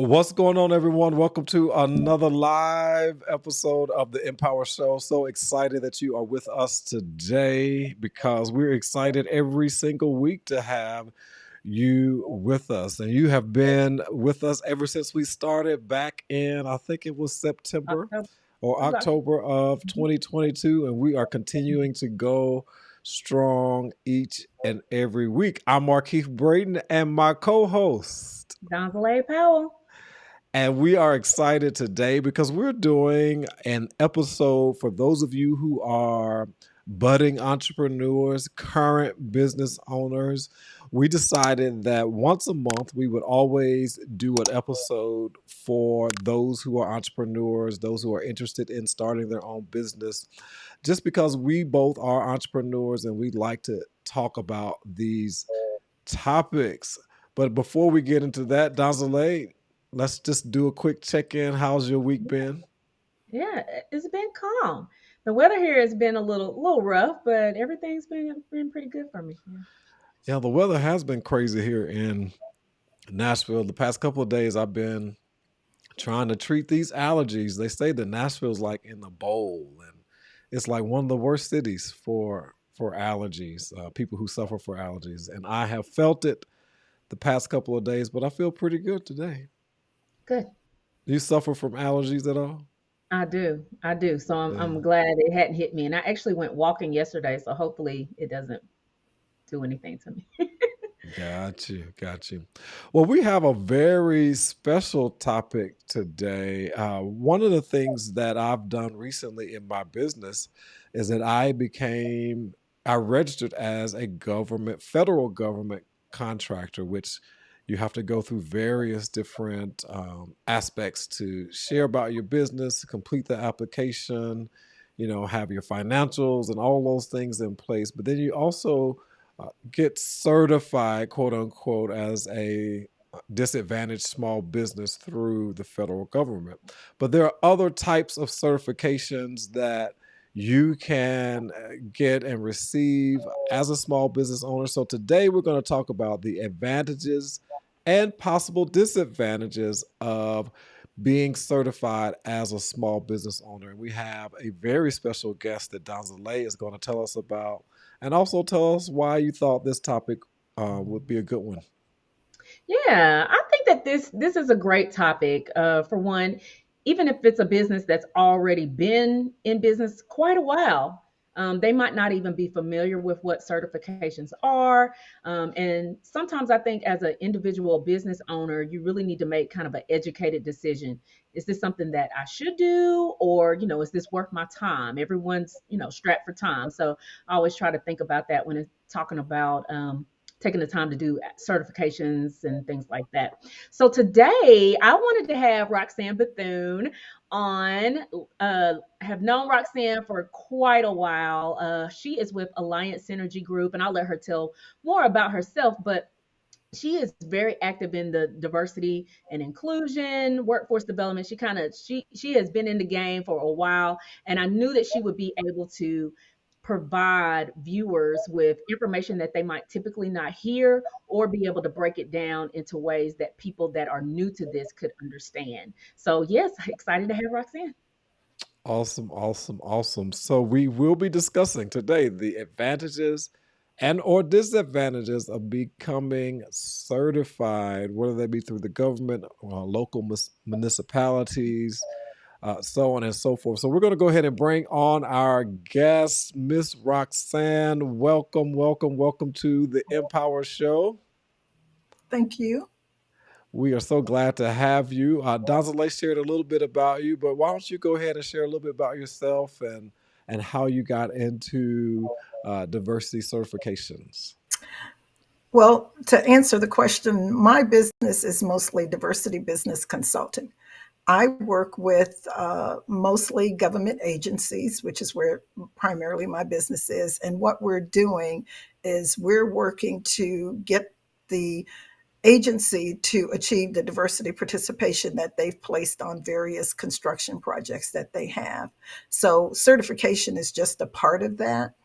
What's going on, everyone? Welcome to another live episode of the MPower Show. So excited that you are with us today because we're excited every single week to have you with us. And you have been with us ever since we started back in, I think it was September October. or It was October. October of Mhm. 2022. And we are continuing to go strong each and every week. I'm Markeith Braden and my co-host. Donzelay Powell. And we are excited today because we're doing an episode for those of you who are budding entrepreneurs, current business owners. We decided that once a month we would always do an episode for those who are entrepreneurs, those who are interested in starting their own business, just because we both are entrepreneurs and we like to talk about these topics. But before we get into that, Donzale, let's just do a quick check-in. How's your week been? Yeah, it's been calm. The weather here has been a little rough, but everything's been pretty good for me. Yeah. Yeah, the weather has been crazy here in Nashville. The past couple of days, I've been trying to treat these allergies. They say that Nashville's like in the bowl, and it's like one of the worst cities for allergies, people who suffer for allergies. And I have felt it the past couple of days, but I feel pretty good today. Good. Do you suffer from allergies at all? I do. I do. So I'm Yeah. glad it hadn't hit me. And I actually went walking yesterday, so hopefully it doesn't do anything to me. Got you. Got you. Well, we have a very special topic today. One of the things that I've done recently in my business is that I registered as a federal government contractor, which you have to go through various different aspects to share about your business, complete the application, have your financials and all those things in place. But then you also get certified, quote unquote, as a disadvantaged small business through the federal government. But there are other types of certifications that you can get and receive as a small business owner. So today we're going to talk about the advantages and possible disadvantages of being certified as a small business owner. And we have a very special guest that Donzale is going to tell us about, and also tell us why you thought this topic would be a good one. Yeah, I think that this is a great topic. For one, even if it's a business that's already been in business quite a while, they might not even be familiar with what certifications are. And sometimes I think as an individual business owner, you really need to make kind of an educated decision. Is this something that I should do, or is this worth my time? Everyone's strapped for time, so I always try to think about that when it's talking about. Taking the time to do certifications and things like that. So today I wanted to have Roxianne Bethune on. Have known Roxianne for quite a while. She is with Alliance Synergy Group, and I'll let her tell more about herself. But she is very active in the diversity and inclusion, workforce development. She has been in the game for a while, and I knew that she would be able to provide viewers with information that they might typically not hear, or be able to break it down into ways that people that are new to this could understand. So yes, excited to have Roxanne. Awesome, awesome, awesome. So we will be discussing today the advantages and or disadvantages of becoming certified, whether they be through the government or local municipalities, so on and so forth. So we're going to go ahead and bring on our guest, Miss Roxanne. Welcome, welcome, welcome to the Empower Show. Thank you. We are so glad to have you. Donzale shared a little bit about you, but why don't you go ahead and share a little bit about yourself and how you got into diversity certifications? Well, to answer the question, my business is mostly diversity business consulting. I work with mostly government agencies, which is where primarily my business is. And what we're doing is we're working to get the agency to achieve the diversity participation that they've placed on various construction projects that they have. So certification is just a part of that.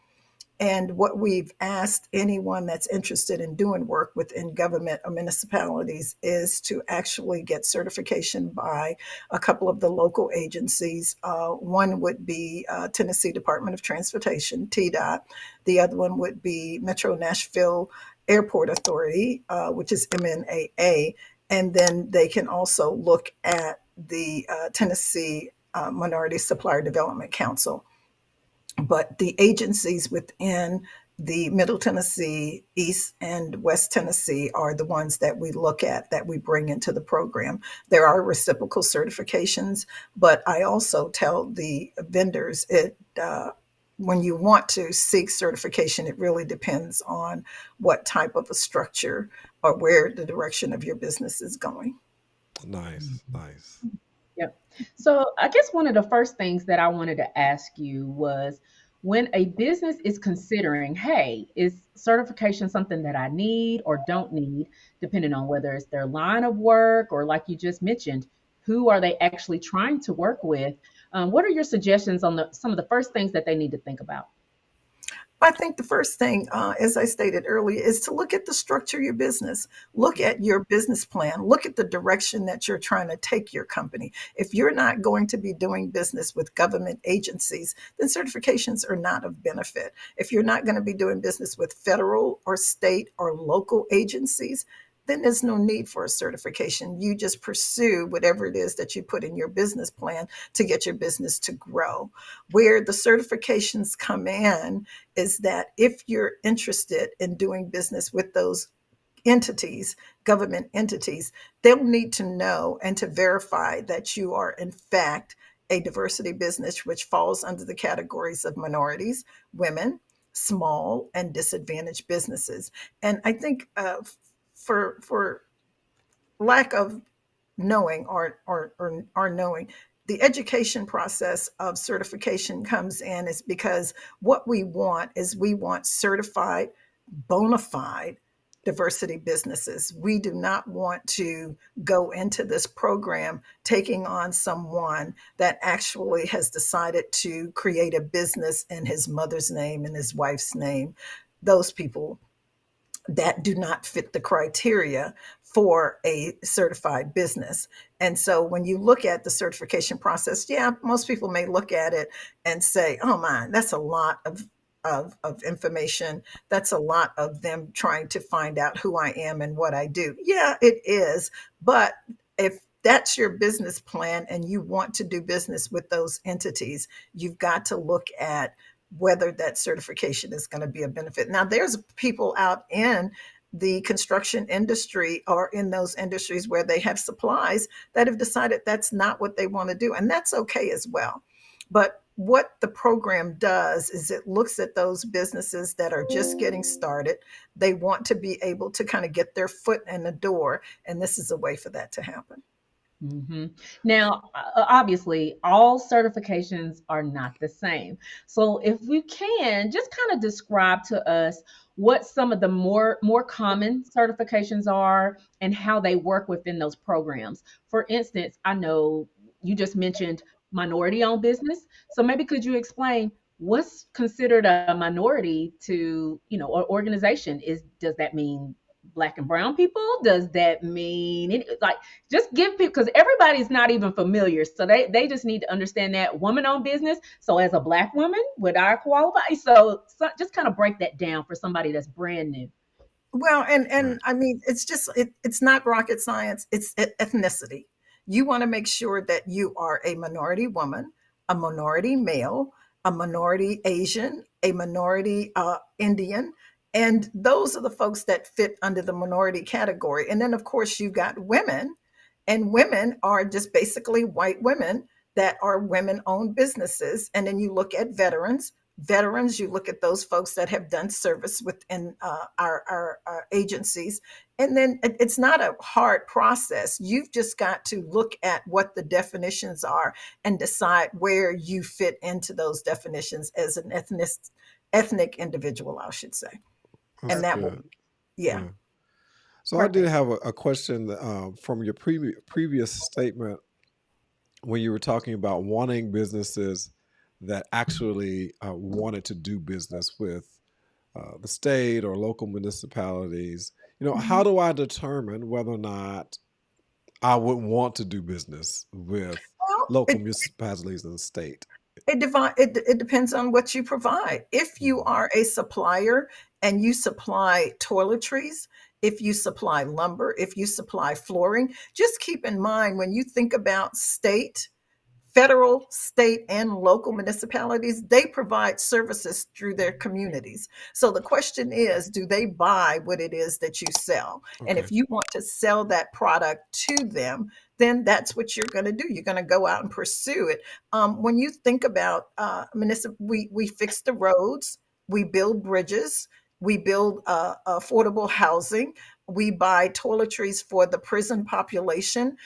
And what we've asked anyone that's interested in doing work within government or municipalities is to actually get certification by a couple of the local agencies. One would be Tennessee Department of Transportation, TDOT. The other one would be Metro Nashville Airport Authority, which is MNAA. And then they can also look at the Tennessee Minority Supplier Development Council. But the agencies within the Middle Tennessee, East and West Tennessee are the ones that we look at, that we bring into the program. There are reciprocal certifications, but I also tell the vendors when you want to seek certification, it really depends on what type of a structure or where the direction of your business is going. Nice, nice. Yep. So I guess one of the first things that I wanted to ask you was, when a business is considering, hey, is certification something that I need or don't need, depending on whether it's their line of work or, like you just mentioned, who are they actually trying to work with? What are your suggestions on some of the first things that they need to think about? I think the first thing, as I stated earlier, is to look at the structure of your business. Look at your business plan. Look at the direction that you're trying to take your company. If you're not going to be doing business with government agencies, then certifications are not of benefit. If you're not going to be doing business with federal or state or local agencies, then there's no need for a certification. You just pursue whatever it is that you put in your business plan to get your business to grow. Where the certifications come in is that if you're interested in doing business with those entities, government entities, they'll need to know and to verify that you are, in fact, a diversity business, which falls under the categories of minorities, women, small and disadvantaged businesses. And I think for lack of knowing or knowing, the education process of certification comes in is because what we want is we want certified, bona fide diversity businesses. We do not want to go into this program taking on someone that actually has decided to create a business in his mother's name and his wife's name. Those people that do not fit the criteria for a certified business. And so when you look at the certification process, yeah, most people may look at it and say, oh man, that's a lot of information. That's a lot of them trying to find out who I am and what I do. Yeah, it is. But if that's your business plan and you want to do business with those entities, you've got to look at whether that certification is going to be a benefit. Now, there's people out in the construction industry or in those industries where they have supplies that have decided that's not what they want to do, and that's okay as well. But what the program does is it looks at those businesses that are just getting started. They want to be able to kind of get their foot in the door, and this is a way for that to happen. hmm Now, obviously, all certifications are not the same. So, if we can just kind of describe to us what some of the more common certifications are and how they work within those programs. For instance, I know you just mentioned minority-owned business. So, maybe could you explain what's considered a minority to, or organization? Does that mean black and brown people? Does that mean like, just give people, because everybody's not even familiar, so they just need to understand that woman owned business. So as a black woman, would I qualify? So just kind of break that down for somebody that's brand new. Well, and Right. I mean, it's just it's not rocket science. It's ethnicity. You want to make sure that you are a minority woman, a minority male, a minority Asian, a minority Indian, and those are the folks that fit under the minority category. And then, of course, you got women, and women are just basically white women that are women-owned businesses. And then you look at veterans, you look at those folks that have done service within our agencies. And then it's not a hard process. You've just got to look at what the definitions are and decide where you fit into those definitions as an ethnic individual, I should say. And That's that will, good. yeah, Yeah. So I did perfect. have a question from your previous statement when you were talking about wanting businesses that actually wanted to do business with the state or local municipalities, how Mhm. do I determine whether or not I would want to do business with Well, local municipalities in the state? it depends on what you provide. If you Mhm. are a supplier and you supply toiletries, if you supply lumber, if you supply flooring, just keep in mind when you think about federal, state, and local municipalities, they provide services through their communities. So the question is, do they buy what it is that you sell? And Okay. if you want to sell that product to them, then that's what you're going to do. You're going to go out and pursue it. When you think about we fix the roads, we build bridges, we build affordable housing, we buy toiletries for the prison population,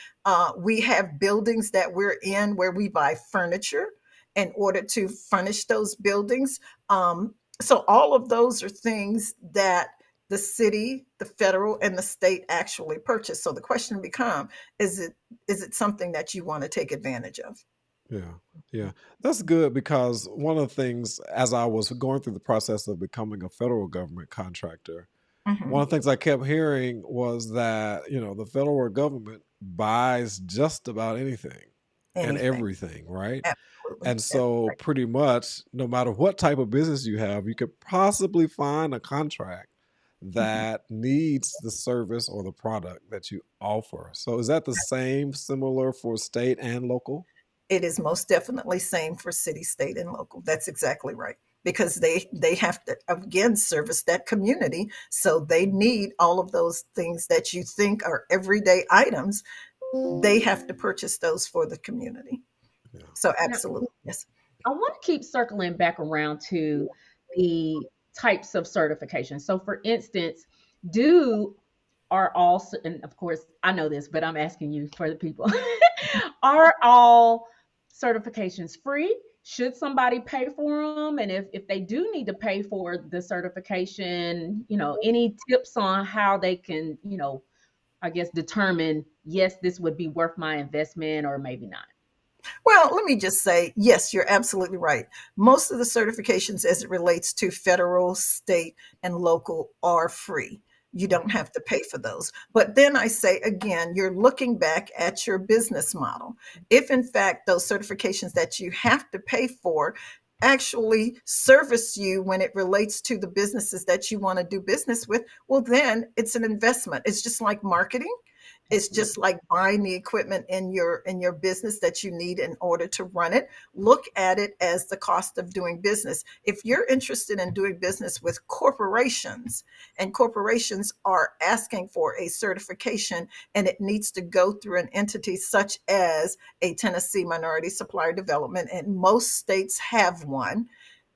we have buildings that we're in where we buy furniture in order to furnish those buildings. So all of those are things that the city, the federal, and the state actually purchase. So the question becomes: is it something that you want to take advantage of? Yeah. Yeah. That's good because one of the things, as I was going through the process of becoming a federal government contractor, one Hmm. of the things I kept hearing was that, the federal government buys just about anything and Anything? everything, right? Absolutely. And That's so right. pretty much no matter what type of business you have, you could possibly find a contract Mhm. that needs the service or the product that you offer. So is that the same similar for state and local? It is most definitely same for city, state, and local. That's exactly right. Because they have to again service that community. So they need all of those things that you think are everyday items. They have to purchase those for the community. Yeah. So Now, absolutely, yes. I want to keep circling back around to the types of certification. So, for instance, do are all, and of course, I know this, but I'm asking you for the people, are all certifications free? Should somebody pay for them? And if they do need to pay for the certification, any tips on how they can, I guess determine, yes, this would be worth my investment or maybe not. Well, let me just say, yes, you're absolutely right. Most of the certifications as it relates to federal, state, and local are free. You don't have to pay for those. But then I say again, you're looking back at your business model. If in fact those certifications that you have to pay for actually service you when it relates to the businesses that you want to do business with, well, then it's an investment. It's just like marketing. It's just Absolutely. like buying the equipment in your business that you need in order to run it. Look at it as the cost of doing business. If you're interested in doing business with corporations, and corporations are asking for a certification, and it needs to go through an entity such as a Tennessee Minority Supplier Development, and most states have one,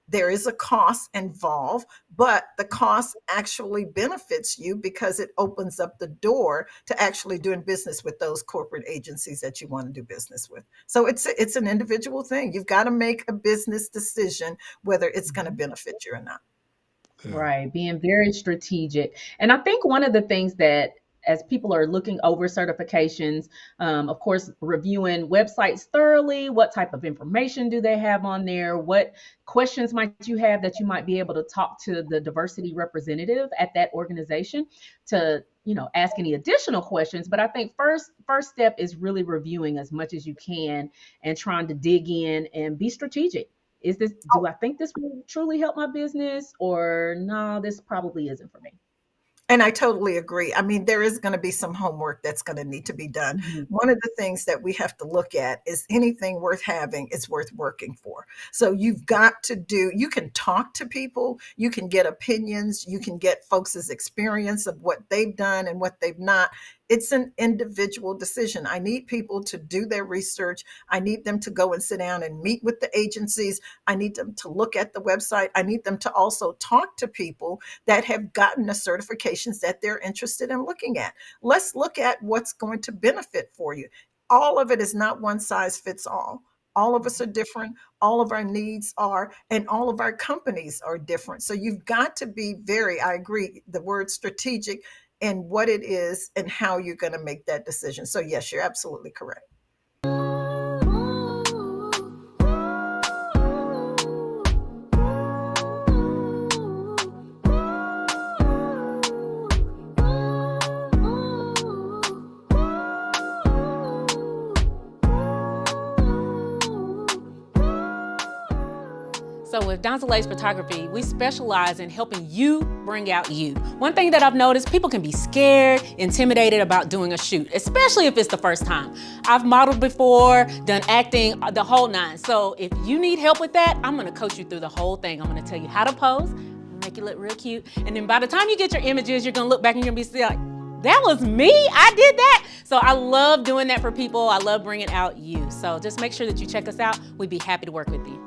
there is a cost involved, but the cost actually benefits you because it opens up the door to actually doing business with those corporate agencies that you want to do business with. So it's an individual thing. You've got to make a business decision whether it's going to Mhm. benefit you or not. Yeah. Right, being very strategic. And I think one of the things that, as people are looking over certifications, of course, reviewing websites thoroughly, what type of information do they have on there? What questions might you have that you might be able to talk to the diversity representative at that organization to, ask any additional questions. But I think first step is really reviewing as much as you can and trying to dig in and be strategic. Do I think this will truly help my business, or no, this probably isn't for me? And I totally agree. I mean, there is going to be some homework that's going to need to be done. Mhm. One of the things that we have to look at is anything worth having is worth working for. So you've got to you can talk to people, you can get opinions, you can get folks' experience of what they've done and what they've not. It's an individual decision. I need people to do their research. I need them to go and sit down and meet with the agencies. I need them to look at the website. I need them to also talk to people that have gotten the certifications that they're interested in looking at. Let's look at what's going to benefit for you. All of it is not one size fits all. All of us are different. All of our needs are, and all of our companies are different. So you've got to be I agree, the word strategic and what it is and how you're going to make that decision. So, yes, you're absolutely correct. So with Donzale's Photography, we specialize in helping you bring out you. One thing that I've noticed, people can be scared, intimidated about doing a shoot, especially if it's the first time. I've modeled before, done acting, the whole nine. So if you need help with that, I'm gonna coach you through the whole thing. I'm gonna tell you how to pose, make you look real cute, and then by the time you get your images, you're gonna look back and you're gonna be like, that was me, I did that. So I love doing that for people. I love bringing out you. So just make sure that you check us out. We'd be happy to work with you.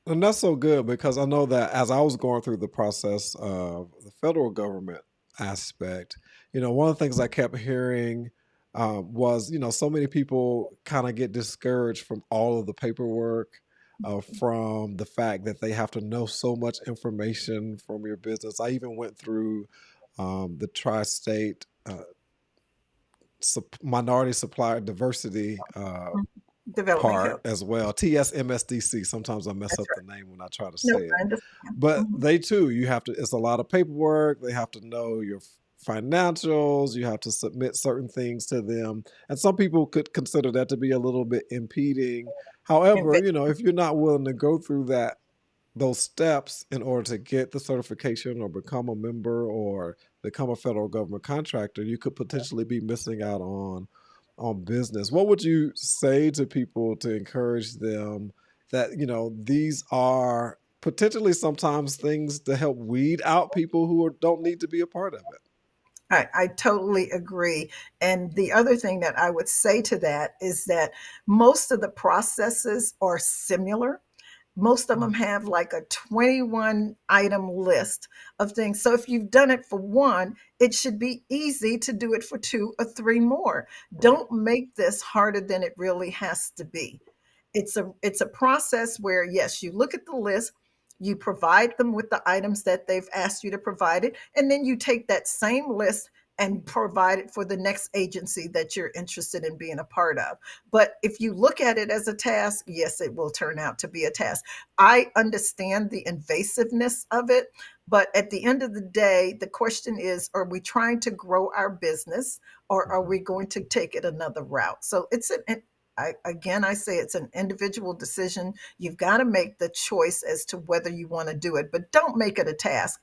And that's so good because I know that as I was going through the process of the federal government aspect, one of the things I kept hearing was, so many people kind of get discouraged from all of the paperwork, from the fact that they have to know so much information from your business. I even went through the tri-state minority supplier diversity Development part help. as well. TSMSDC. Sometimes I mess That's up the right. name when I try to No, say it. I understand. But Mhm. they too, you have to, it's a lot of paperwork. They have to know your financials. You have to submit certain things to them. And some people could consider that to be a little bit impeding. However, Inve- if you're not willing to go through those steps in order to get the certification or become a member or become a federal government contractor, you could potentially be missing out on business. What would you say to people to encourage them that these are potentially sometimes things to help weed out people who don't need to be a part of it? I totally agree. And the other thing that I would say to that is that most of the processes are similar. Most of them have like a 21 item list of things. So if you've done it for one, it should be easy to do it for two or three more. Right. Don't make this harder than it really has to be. It's a process where yes, you look at the list, you provide them with the items that they've asked you to provide it, and then you take that same list and provide it for the next agency that you're interested in being a part of. But if you look at it as a task, yes, it will turn out to be a task. I understand the invasiveness of it, but at the end of the day, the question is, are we trying to grow our business or are Mhm. we going to take it another route? So I say it's an individual decision. You've got to make the choice as to whether you want to do it, but don't make it a task.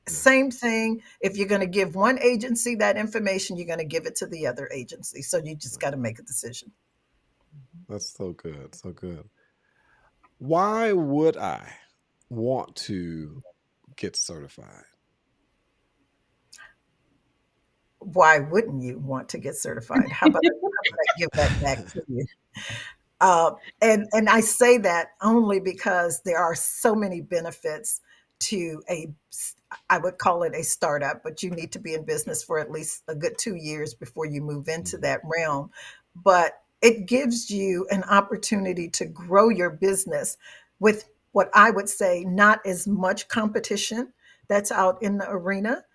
Yeah, Same thing. If you're going to give one agency that information, you're going to give it to the other agency. So you just got to make a decision. that's so good, so good. Why would I want to get certified? Why wouldn't you want to get certified? How about I give that back to you? And I say that only because there are so many benefits to I would call it a startup, but you need to be in business for at least a good 2 years before you move into Mhm. that realm. But it gives you an opportunity to grow your business with what I would say not as much competition that's out in the arena.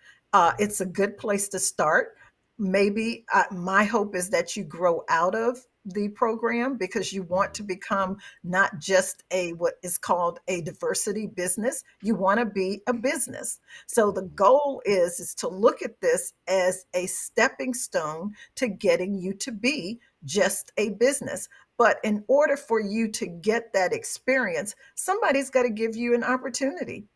It's a good place to start. Maybe my hope is that you grow out of the program because you want to Mhm. become not just a what is called a diversity business. You want to be a business. So the Mhm. goal is to look at this as a stepping stone to getting you to be just a business. But in order for you to get that experience, somebody's got to give you an opportunity.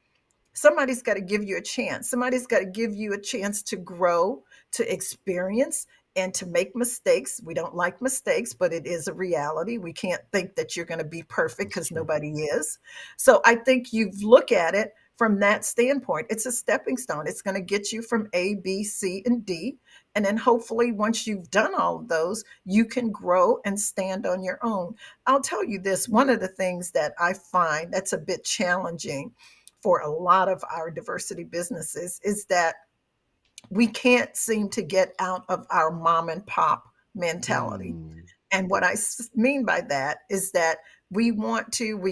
Somebody's got to give you a chance. Somebody's got to give you a chance to grow, to experience, and to make mistakes. We don't like mistakes, but it is a reality. We can't think that you're going to be perfect That's because true. nobody is. So I think you look at it from that standpoint. It's a stepping stone. It's going to get you from A, B, C, and D. And then hopefully, once you've done all of those, you can grow and stand on your own. I'll tell you this, one of the things that I find that's a bit challenging for a lot of our diversity businesses is that we can't seem to get out of our mom and pop mentality. Mm. And what I mean by that is that we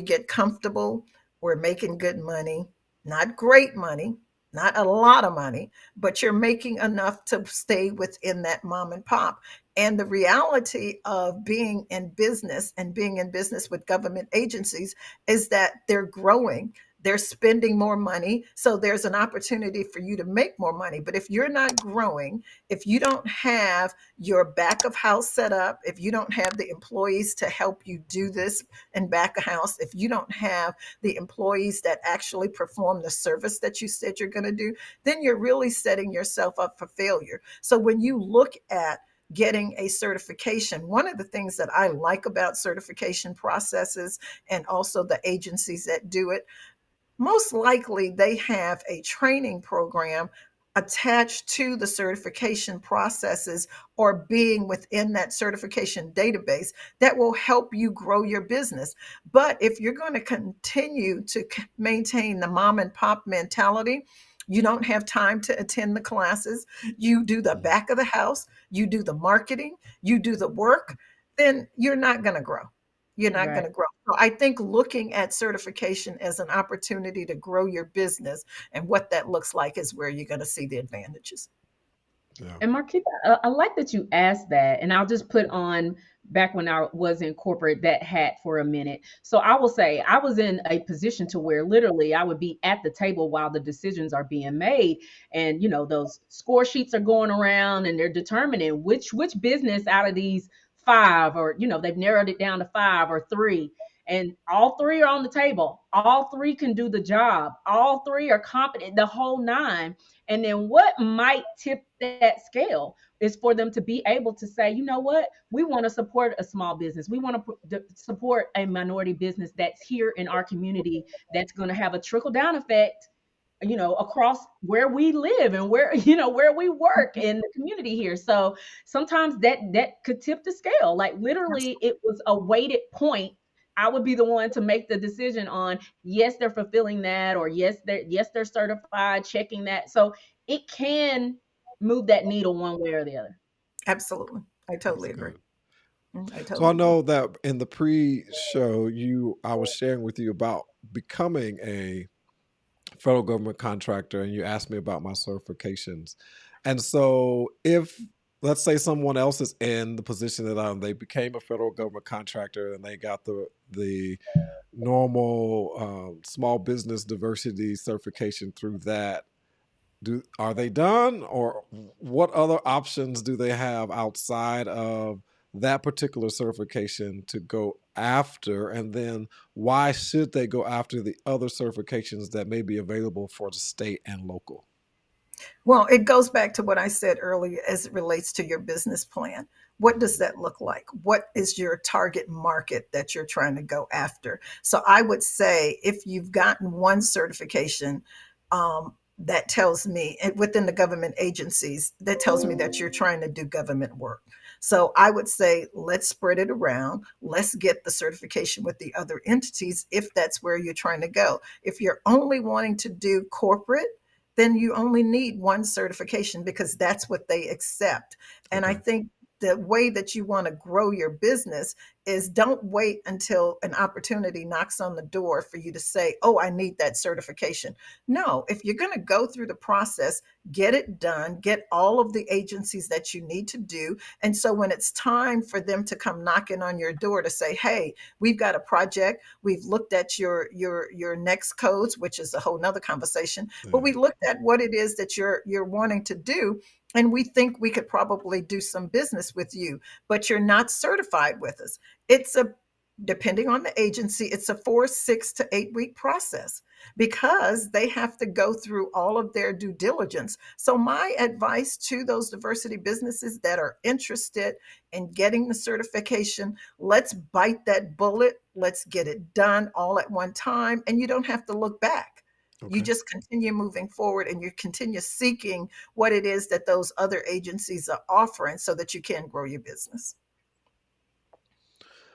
get comfortable, we're making good money. not great money, not a lot of money, but you're making enough to stay within that mom and pop. And the reality of being in business and being in business with government agencies is that they're growing. They're spending more money. So there's an opportunity for you to make more money. But if you're not growing, if you don't have your back of house set up, if you don't have the employees to help you do this in back of house, if you don't have the employees that actually perform the service that you said you're going to do, then you're really setting yourself up for failure. So when you look at getting a certification, one of the things that I like about certification processes and also the agencies that do it, most likely they have a training program attached to the certification processes or being within that certification database that will help you grow your business. But if you're going to continue to maintain the mom and pop mentality, you don't have time to attend the classes, you do the Mhm. back of the house, you do the marketing, you do the work, then you're not going to grow. You're not going Right. to grow. So I think looking at certification as an opportunity to grow your business and what that looks like is where you're going to see the advantages. Yeah. And Marquita, I like that you asked that. And I'll just put on back when I was in corporate that hat for a minute. So I will say I was in a position to where literally I would be at the table while the decisions are being made. And those score sheets are going around and they're determining which business out of these five, or they've narrowed it down to five or three. And all three are on the table. All three can do the job. All three are competent, the whole nine. And then what might tip that scale is for them to be able to say, you know what, we want to support a small business. We want to support a minority business that's here in our community that's going to have a trickle down effect, across where we live and where, where we work in the community here. So sometimes that could tip the scale. Like literally it was a weighted point. I would be the one to make the decision on, yes, they're fulfilling that, or yes they're certified, checking that. So it can move that needle one way or the other. Absolutely. I That's totally agree. good. I So I totally agree. know that in the pre-show, I was sharing with you about becoming a federal government contractor, and you asked me about my certifications. And so, if let's say someone else is in the position that they became a federal government contractor and they got the normal small business diversity certification through that, are they done, or what other options do they have outside of that particular certification to go after? And then why should they go after the other certifications that may be available for the state and local? Well, it goes back to what I said earlier as it relates to your business plan. What does Mhm. that look like? What is your target market that you're trying to go after? So I would say if you've gotten one certification, that tells me, and within the government agencies, that tells me that you're trying to do government work. So I would say, let's spread it around. Let's get the certification with the other entities if that's where you're trying to go. If you're only wanting to do corporate, then you only need one certification because that's what they accept. And I Okay. think the way that you want to grow your business is don't wait until an opportunity knocks on the door for you to say, oh, I need that certification. No, if you're going to go through the process, get it done, get all of the agencies that you need to do. And so when it's time for them to come knocking on your door to say, hey, we've got a project, we've looked at your next codes, which is a whole nother conversation, but Yeah. we looked at what it is that you're wanting to do, and we think we could probably do some business with you, but you're not certified with us. It's a Depending on the agency, it's a 4, 6 to 8 week process because they have to go through all of their due diligence. So my advice to those diversity businesses that are interested in getting the certification, let's bite that bullet, let's get it done all at one time, and you don't have to look back. You Okay. just continue moving forward and you continue seeking what it is that those other agencies are offering so that you can grow your business.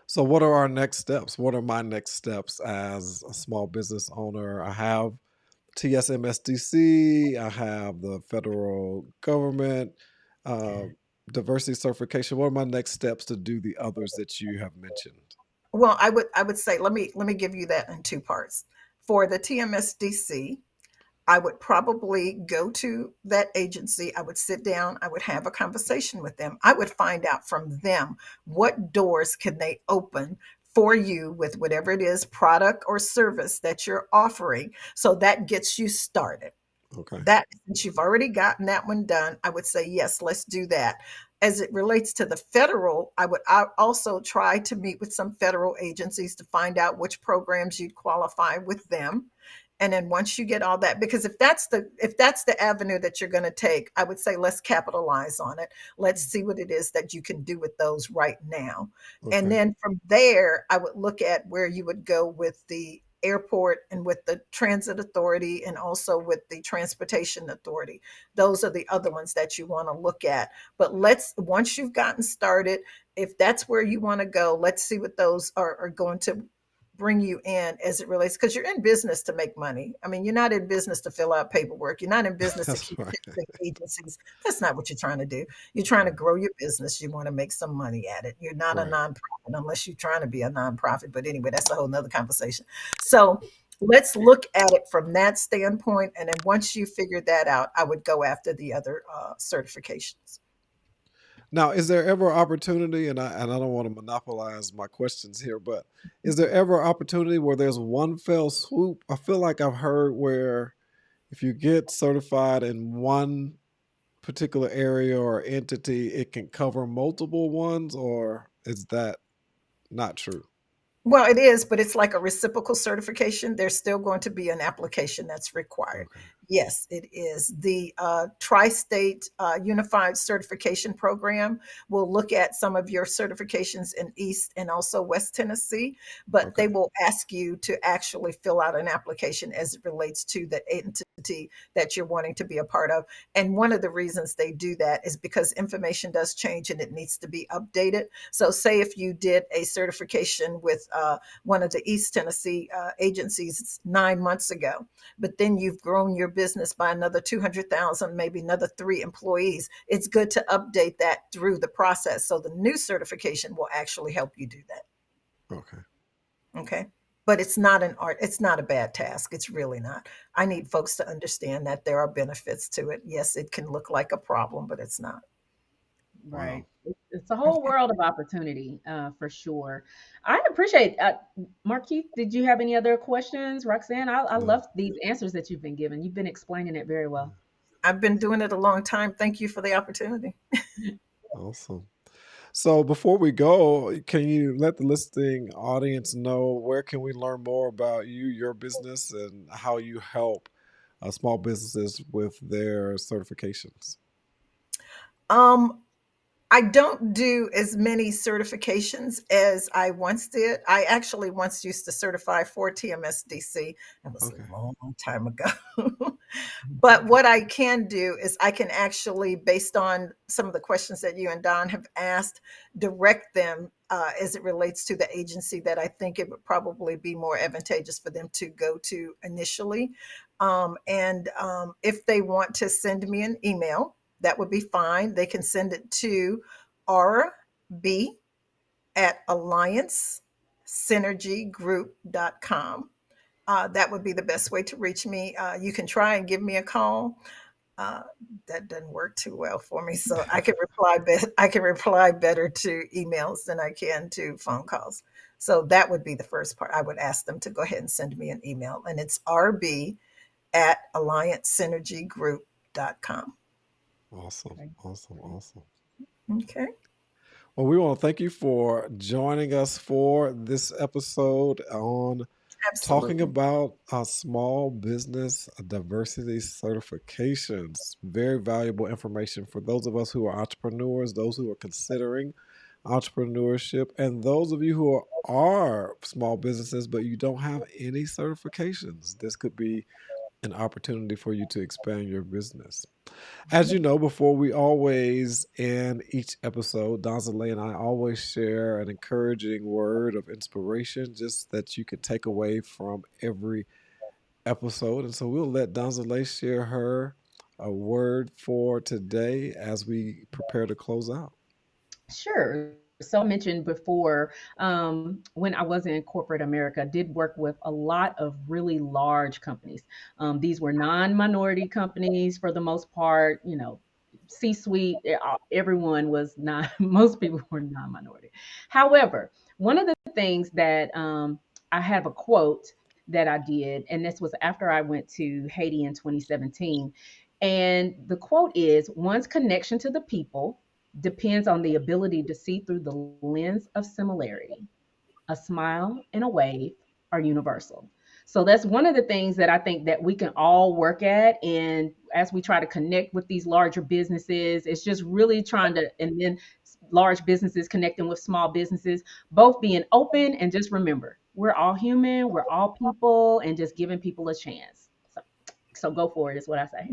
So, what are our next steps? What are my next steps as a small business owner? I have TSMSDC, I have the federal government uh, diversity certification. What are my next steps to do the others that you have mentioned? Well, I would say let me give you that in two parts. For the TMSDC, I would probably go to that agency. I would sit down. I would have a conversation with them. I would find out from them what doors can they open for you with whatever it is, product or service that you're offering. So that gets you started. Okay. That, since you've already gotten that one done, I would say, yes, let's do that. As it relates to the federal, I also try to meet with some federal agencies to find out which programs you'd qualify with them. And then once you get all that, because if that's the avenue that you're going to take, I would say let's capitalize on it. Let's see what it is that you can do with those right now. And Okay. then from there, I would look at where you would go with the airport and with the transit authority and also with the transportation authority. Those are the other ones that you want to look at. But let's, once you've gotten started, if that's where you want to go, let's see what those are going to bring you in as it relates, because you're in business to make money. I mean, you're not in business to fill out paperwork. You're not in business to That's keep right. fixing agencies. That's not what you're trying to do. You're trying to grow your business. You want to make some money at it. You're not a Right. nonprofit unless you're trying to be a nonprofit. But anyway, that's a whole nother conversation. So let's look at it from that standpoint. And then once you figure that out, I would go after the other certifications. Now, is there ever opportunity, and I don't want to monopolize my questions here, but is there ever opportunity where there's one fell swoop? I feel like I've heard where if you get certified in one particular area or entity, it can cover multiple ones, or is that not true? Well, it is, but it's like a reciprocal certification. There's still going to be an application that's required. Okay. Yes, it is. The Tri State Unified Certification Program will look at some of your certifications in East and also West Tennessee, but Okay. they will ask you to actually fill out an application as it relates to the entity that you're wanting to be a part of. And one of the reasons they do that is because information does change and it needs to be updated. So, say if you did a certification with one of the East Tennessee agencies 9 months ago, but then you've grown your business by another 200,000, maybe another 3 employees, it's good to update that through the process. So, the new certification will actually help you do that. Okay. Okay. But it's not an art, it's not a bad task. It's really not. I need folks to understand that there are benefits to it. Yes, it can look like a problem, but it's not. Right. Wow. It's a whole world of opportunity, for sure. I appreciate, Marquise, did you have any other questions? Roxanne, I No. love these answers that you've been given. You've been explaining it very well. I've been doing it a long time. Thank you for the opportunity. Awesome. So before we go, can you let the listening audience know where can we learn more about you, your business, and how you help small businesses with their certifications? Um, I don't do as many certifications as I once did. I actually once used to certify for TMSDC. That was Okay. a long time ago. But what I can do is I can actually, based on some of the questions that you and Don have asked, direct them as it relates to the agency that I think it would probably be more advantageous for them to go to initially. And if they want to send me an email, that would be fine. They can send it to rb at alliancesynergygroup.com. That would be the best way to reach me. You can try and give me a call. Uh, that doesn't work too well for me, so I can reply. I can reply better to emails than I can to phone calls. So that would be the first part. I would ask them to go ahead and send me an email, and it's rb at alliancesynergygroup.com. Awesome. Awesome. Awesome. Okay, Well, we want to thank you for joining us for this episode on talking absolutely. about small business diversity certifications. Very valuable information for those of us who are entrepreneurs, those who are considering entrepreneurship, and those of you who are small businesses but you don't have any certifications. This could be an opportunity for you to expand your business. As you know, before we always end each episode, Donzale and I always share an encouraging word of inspiration just that you could take away from every episode. And so we'll let Donzale share her a word for today as we prepare to close out. Sure. So I mentioned before, when I was in corporate America, I did work with a lot of really large companies. These were non-minority companies for the most part. C-suite, everyone was not. Most people were non-minority. However, one of the things that I have a quote that I did, and this was after I went to Haiti in 2017. And the quote is: "One's connection to the people depends on the ability to see through the lens of similarity. A smile and a wave are universal." So that's one of the things that I think that we can all work at. And as we try to connect with these larger businesses, it's just really trying to, and then large businesses connecting with small businesses, both being open and just remember, we're all human, we're all people, and just giving people a chance. So go for it is what I say.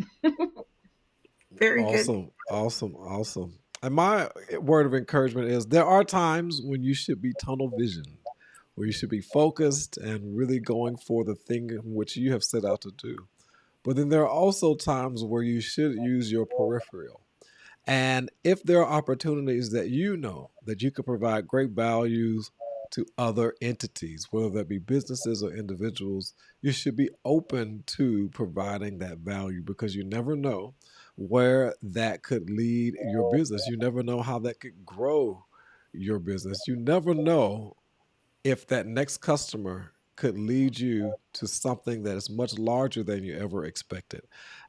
Very good. Awesome, awesome, awesome. And my word of encouragement is there are times when you should be tunnel vision, where you should be focused and really going for the thing in which you have set out to do. But then there are also times where you should use your peripheral. And if there are opportunities that you know that you could provide great values to other entities, whether that be businesses or individuals, you should be open to providing that value because you never know where that could lead your business. You never know how that could grow your business. You never know if that next customer could lead you to something that is much larger than you ever expected.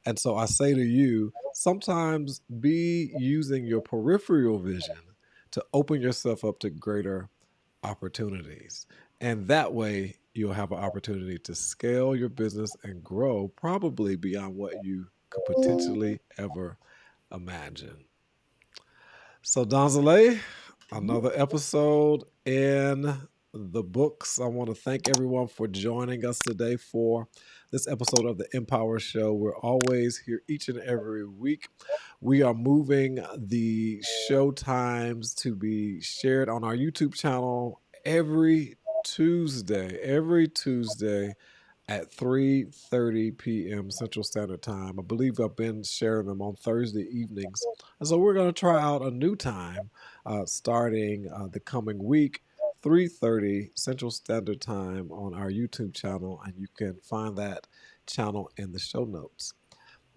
And so I say to you, sometimes be using your peripheral vision to open yourself up to greater opportunities. And that way, you'll have an opportunity to scale your business and grow probably beyond what you could potentially ever imagine. So, Donzale, another episode in the books. I want to thank everyone for joining us today for this episode of the MPower Show. We're always here each and every week. We are moving the show times to be shared on our YouTube channel every Tuesday at 3:30 p.m. Central Standard Time. I believe I've been sharing them on Thursday evenings. And so we're going to try out a new time starting the coming week, 3:30 Central Standard Time on our YouTube channel. And you can find that channel in the show notes.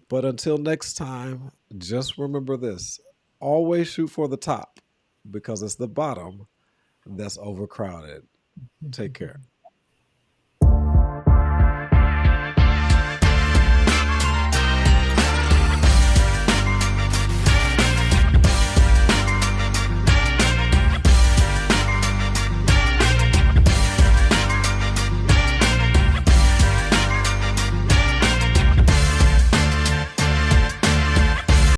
But until next time, just remember this: always shoot for the top because it's the bottom that's overcrowded. Take care.